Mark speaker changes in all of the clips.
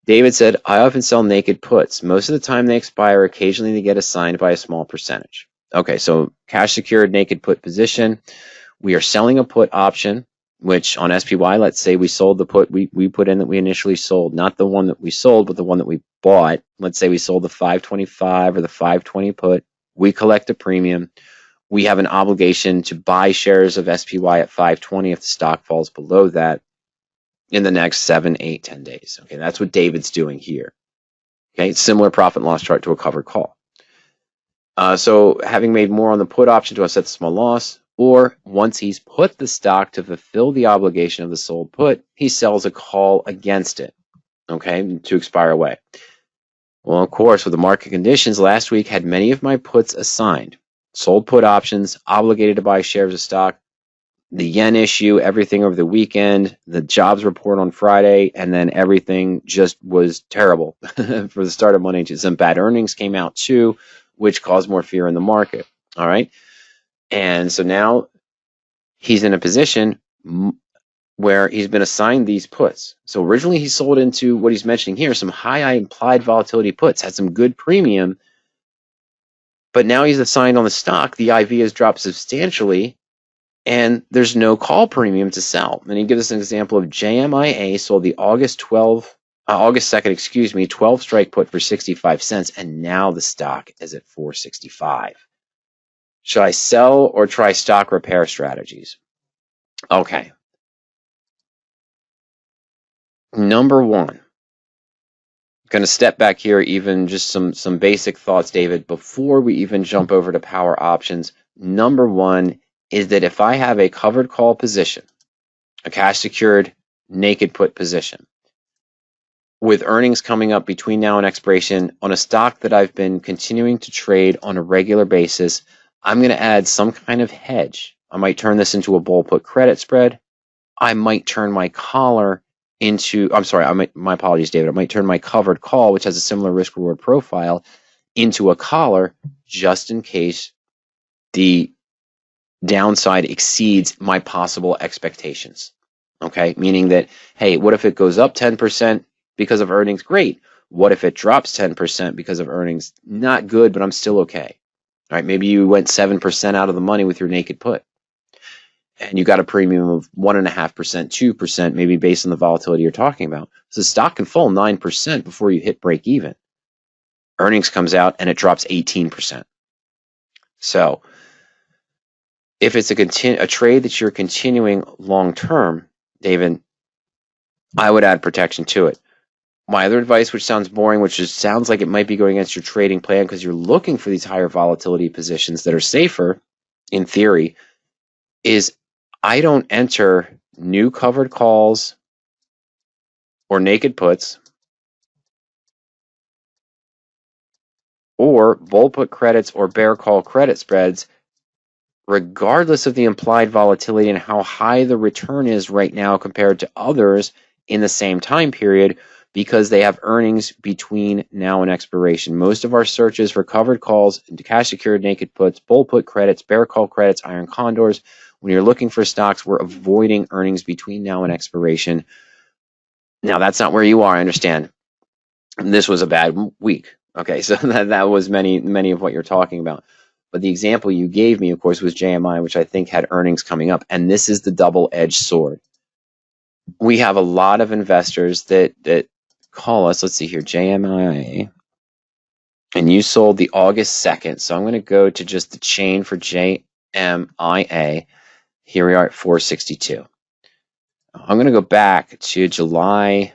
Speaker 1: David said, I often sell naked puts. Most of the time they expire. Occasionally they get assigned by a small percentage. Okay, so cash secured naked put position. We are selling a put option, which on SPY, let's say we sold the put we put in that we initially sold, not the one that we sold, but the one that we bought. Let's say we sold the 525 or the 520 put. We collect a premium. We have an obligation to buy shares of SPY at 520 if the stock falls below that in the next 7, 8, 10 days. Okay, that's what David's doing here. Okay, similar profit and loss chart to a covered call. So having made more on the put option to offset the small loss, or once he's put the stock to fulfill the obligation of the sold put, he sells a call against it, okay, to expire away. Well, of course, with the market conditions, last week had many of my puts assigned. Sold put options, obligated to buy shares of stock, the yen issue, everything over the weekend, the jobs report on Friday, and then everything just was terrible for the start of Monday. Some bad earnings came out too, which caused more fear in the market. All right. And so now he's in a position where he's been assigned these puts. So originally he sold into what he's mentioning here, some high implied volatility puts, had some good premium, but now he's assigned on the stock. The IV has dropped substantially and there's no call premium to sell. And he gives us an example of JMIA sold the August 2nd, 12 strike put for 65 cents, and now the stock is at 465. Should I sell or try stock repair strategies? Okay. Number one, going to step back here, even just some basic thoughts, David, before we even jump over to power options. Number one is that if I have a covered call position, a cash secured naked put position, with earnings coming up between now and expiration on a stock that I've been continuing to trade on a regular basis, I'm going to add some kind of hedge. I might turn this into a bull put credit spread. I might turn my collar into, my apologies, David. I might turn my covered call, which has a similar risk reward profile, into a collar just in case the downside exceeds my possible expectations. Okay, meaning that, hey, what if it goes up 10% because of earnings? Great. What if it drops 10% because of earnings? Not good, but I'm still okay. All right, maybe you went 7% out of the money with your naked put, and you got a premium of 1.5%, 2%, maybe based on the volatility you're talking about. So the stock can fall 9% before you hit break even. Earnings comes out and it drops 18%. So if it's a trade that you're continuing long term, David, I would add protection to it. My other advice, which sounds boring, which just sounds like it might be going against your trading plan because you're looking for these higher volatility positions that are safer, in theory, is I don't enter new covered calls or naked puts or bull put credits or bear call credit spreads, regardless of the implied volatility and how high the return is right now compared to others in the same time period, because they have earnings between now and expiration. Most of our searches for covered calls, cash secured naked puts, bull put credits, bear call credits, iron condors, when you're looking for stocks, we're avoiding earnings between now and expiration. Now, that's not where you are, I understand. This was a bad week. Okay, so that was many of what you're talking about. But the example you gave me, of course, was JMI, which I think had earnings coming up. And this is the double-edged sword. We have a lot of investors that call us. Let's see here, JMIA. And you sold the August 2nd. So I'm going to go to just the chain for JMIA. Here we are at 462. I'm going to go back to July.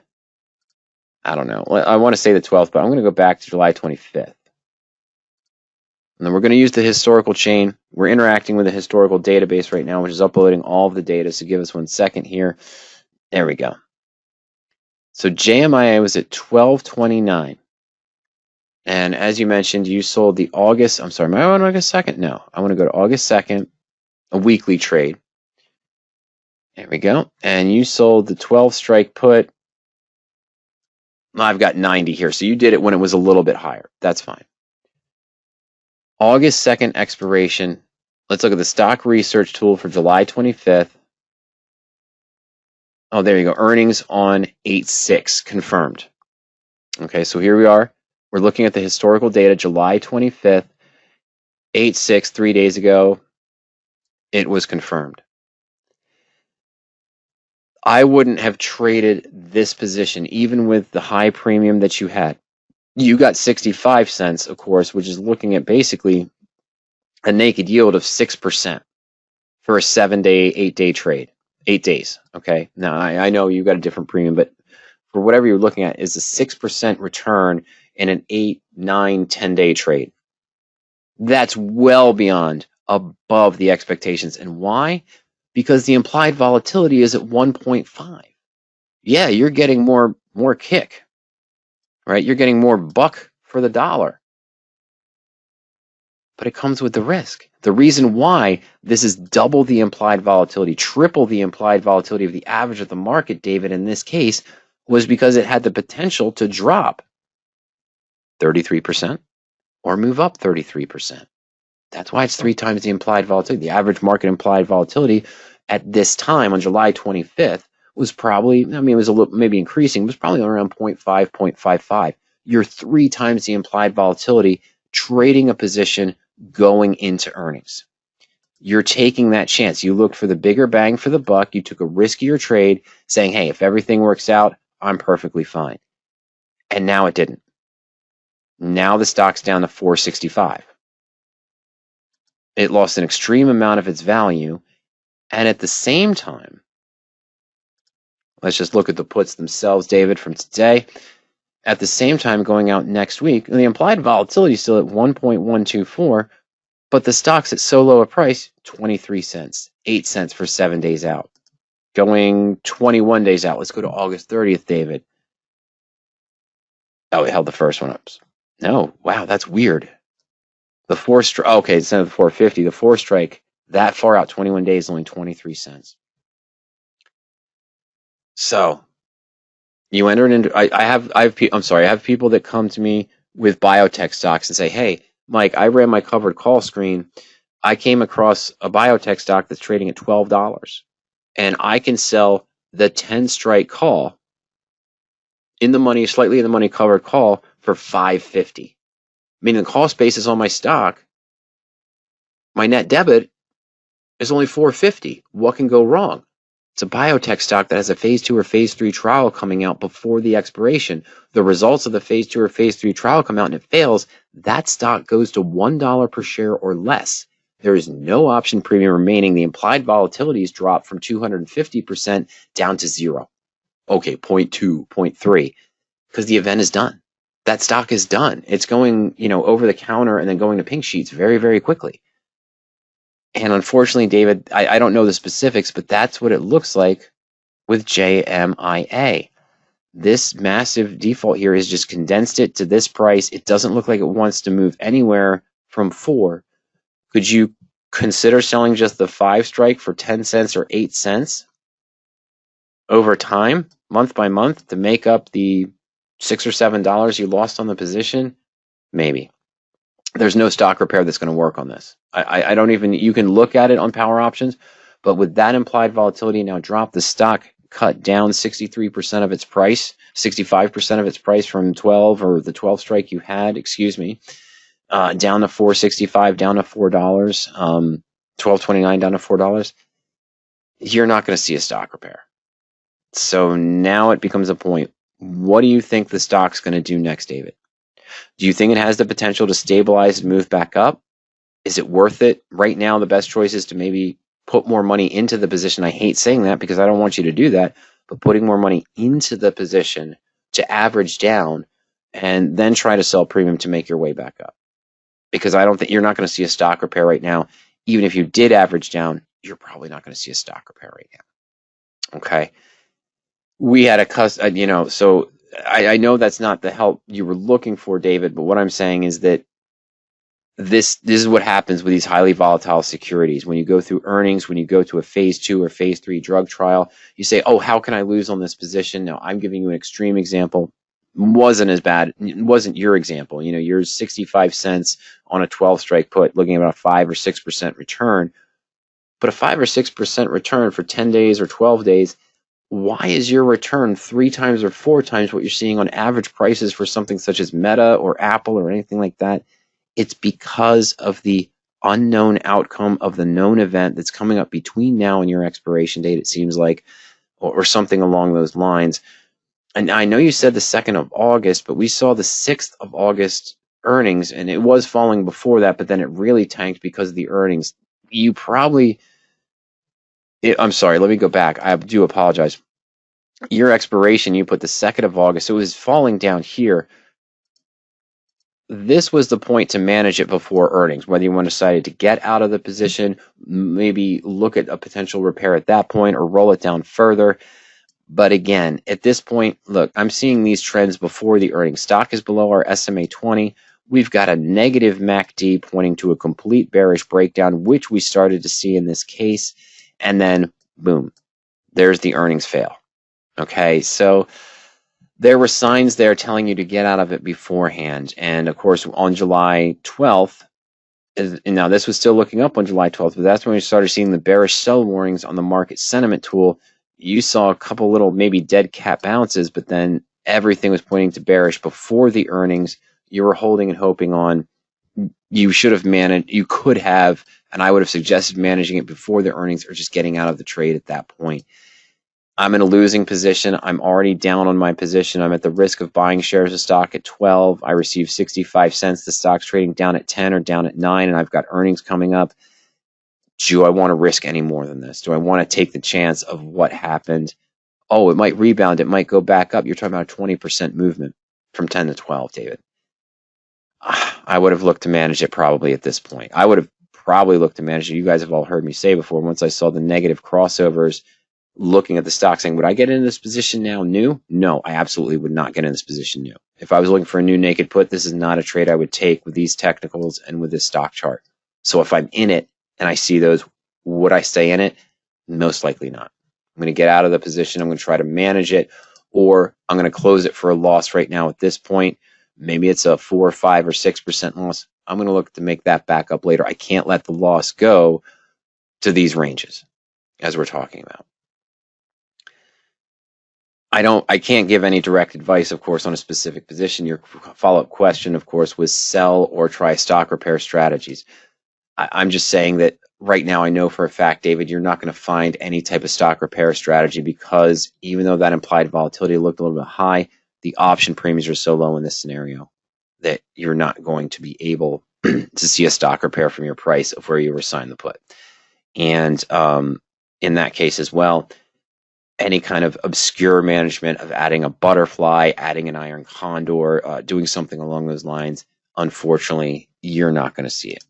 Speaker 1: I don't know. I want to say the 12th, but I'm going to go back to July 25th. And then we're going to use the historical chain. We're interacting with the historical database right now, which is uploading all of the data. So give us 1 second here. There we go. So JMIA was at 1229. And as you mentioned, you sold the August. I'm sorry, am I on August 2nd? No, I want to go to August 2nd, a weekly trade. There we go. And you sold the 12 strike put. I've got 90 here. So you did it when it was a little bit higher. That's fine. August 2nd expiration. Let's look at the stock research tool for July 25th. Oh, there you go. Earnings on 8/6 confirmed. Okay, so here we are. We're looking at the historical data, July 25th, 8/6, 3 days ago. It was confirmed. I wouldn't have traded this position, even with the high premium that you had. You got 65 cents, of course, which is looking at basically a naked yield of 6% for a 7-day, 8-day trade. 8 days. Okay. Now I know you got a different premium, but for whatever you're looking at is a 6% return in an 8, 9, 10-day trade. That's well beyond above the expectations. And why? Because the implied volatility is at 1.5. Yeah, you're getting more kick, right? You're getting more buck for the dollar. But it comes with the risk. The reason why this is double the implied volatility, triple the implied volatility of the average of the market, David, in this case, was because it had the potential to drop 33% or move up 33%. That's why it's 3 times the implied volatility. The average market implied volatility at this time on July 25th was probably, I mean, it was a little, maybe increasing, it was probably around 0.5, 0.55. You're 3 times the implied volatility trading a position going into earnings. You're taking that chance. You looked for the bigger bang for the buck. You took a riskier trade saying, hey, if everything works out, I'm perfectly fine. And now it didn't. Now the stock's down to 465. It lost an extreme amount of its value. And at the same time, let's just look at the puts themselves, David, from today. At the same time, going out next week, the implied volatility is still at 1.124, but the stock's at so low a price, 23 cents, 8 cents for 7 days out. Going 21 days out. Let's go to August 30th, David. Oh, it held the first one up. No, wow, that's weird. The 4 strike, okay, instead of the 450, the 4 strike, that far out, 21 days, only 23 cents. So you enter it into, I have people that come to me with biotech stocks and say, hey, Mike, I ran my covered call screen. I came across a biotech stock that's trading at $12 and I can sell the 10 strike call in the money, slightly in the money covered call for $5.50. Meaning the cost basis on my stock, my net debit is only $4.50. What can go wrong? It's a biotech stock that has a phase 2 or phase 3 trial coming out before the expiration. The results of the phase 2 or phase 3 trial come out and it fails. That stock goes to $1 per share or less. There is no option premium remaining. The implied volatility is dropped from 250% down to 0. Okay, 0.2, 0.3, because the event is done. That stock is done. It's going, over the counter and then going to pink sheets very, very quickly. And unfortunately, David, I don't know the specifics, but that's what it looks like with JMIA. This massive default here has just condensed it to this price. It doesn't look like it wants to move anywhere from 4. Could you consider selling just the 5 strike for 10 cents or 8 cents over time, month by month, to make up the $6 or $7 you lost on the position? Maybe. There's no stock repair that's going to work on this. I don't even, you can look at it on power options, but with that implied volatility now dropped, the stock cut down 63% of its price, 65% of its price from 12 or the 12 strike you had, down to 465, down to $4, 12.29 down to $4. You're not going to see a stock repair. So now it becomes a point. What do you think the stock's going to do next, David? Do you think it has the potential to stabilize and move back up? Is it worth it? Right now, the best choice is to maybe put more money into the position. I hate saying that because I don't want you to do that, but putting more money into the position to average down and then try to sell premium to make your way back up. Because I don't think you're not going to see a stock repair right now. Even if you did average down, you're probably not going to see a stock repair right now. Okay. We had so I know that's not the help you were looking for, David, but what I'm saying is that this is what happens with these highly volatile securities. When you go through earnings, when you go to a phase 2 or phase 3 drug trial, you say, oh, how can I lose on this position? Now, I'm giving you an extreme example. Wasn't as bad. It wasn't your example. Yours 65 cents on a 12 strike put, looking at about a 5 or 6% return. But a 5 or 6% return for 10 days or 12 days, why is your return 3 times or 4 times what you're seeing on average prices for something such as Meta or Apple or anything like that? It's because of the unknown outcome of the known event that's coming up between now and your expiration date, it seems like, or something along those lines. And I know you said the 2nd of August, but we saw the 6th of August earnings, and it was falling before that, but then it really tanked because of the earnings. You probably, I'm sorry, let me go back. I do apologize. Your expiration, you put the 2nd of August. So it was falling down here. This was the point to manage it before earnings, whether you want to decide to get out of the position, maybe look at a potential repair at that point, or roll it down further. But again, at this point, look, I'm seeing these trends before the earnings. Stock is below our SMA 20. We've got a negative MACD pointing to a complete bearish breakdown, which we started to see in this case. And then, boom, there's the earnings fail. Okay, so there were signs there telling you to get out of it beforehand. And of course, on July 12th, and now this was still looking up on July 12th, but that's when we started seeing the bearish sell warnings on the market sentiment tool. You saw a couple little maybe dead cat bounces, but then everything was pointing to bearish before the earnings. You were holding and hoping on. You should have managed, you could have, and I would have suggested managing it before the earnings or just getting out of the trade at that point. I'm in a losing position. I'm already down on my position. I'm at the risk of buying shares of stock at 12. I received 65 cents. The stock's trading down at 10 or down at 9, and I've got earnings coming up. Do I want to risk any more than this? Do I want to take the chance of what happened? Oh, it might rebound. It might go back up. You're talking about a 20% movement from 10 to 12, David. I would have looked to manage it probably at this point. I would have probably looked to manage it. You guys have all heard me say before, once I saw the negative crossovers, looking at the stock saying, would I get into this position now new? No, I absolutely would not get in this position new. If I was looking for a new naked put, this is not a trade I would take with these technicals and with this stock chart. So if I'm in it and I see those, would I stay in it? Most likely not. I'm going to get out of the position. I'm going to try to manage it, or I'm going to close it for a loss right now at this point. Maybe it's a 4 or 5 or 6% loss. I'm going to look to make that back up later. I can't let the loss go to these ranges as we're talking about. I can't give any direct advice, of course, on a specific position. Your follow-up question, of course, was sell or try stock repair strategies. I'm just saying that right now I know for a fact, David, you're not going to find any type of stock repair strategy, because even though that implied volatility looked a little bit high, the option premiums are so low in this scenario that you're not going to be able to see a stock repair from your price of where you were assigned the put. And in that case as well, any kind of obscure management of adding a butterfly, adding an iron condor, doing something along those lines, unfortunately, you're not going to see it.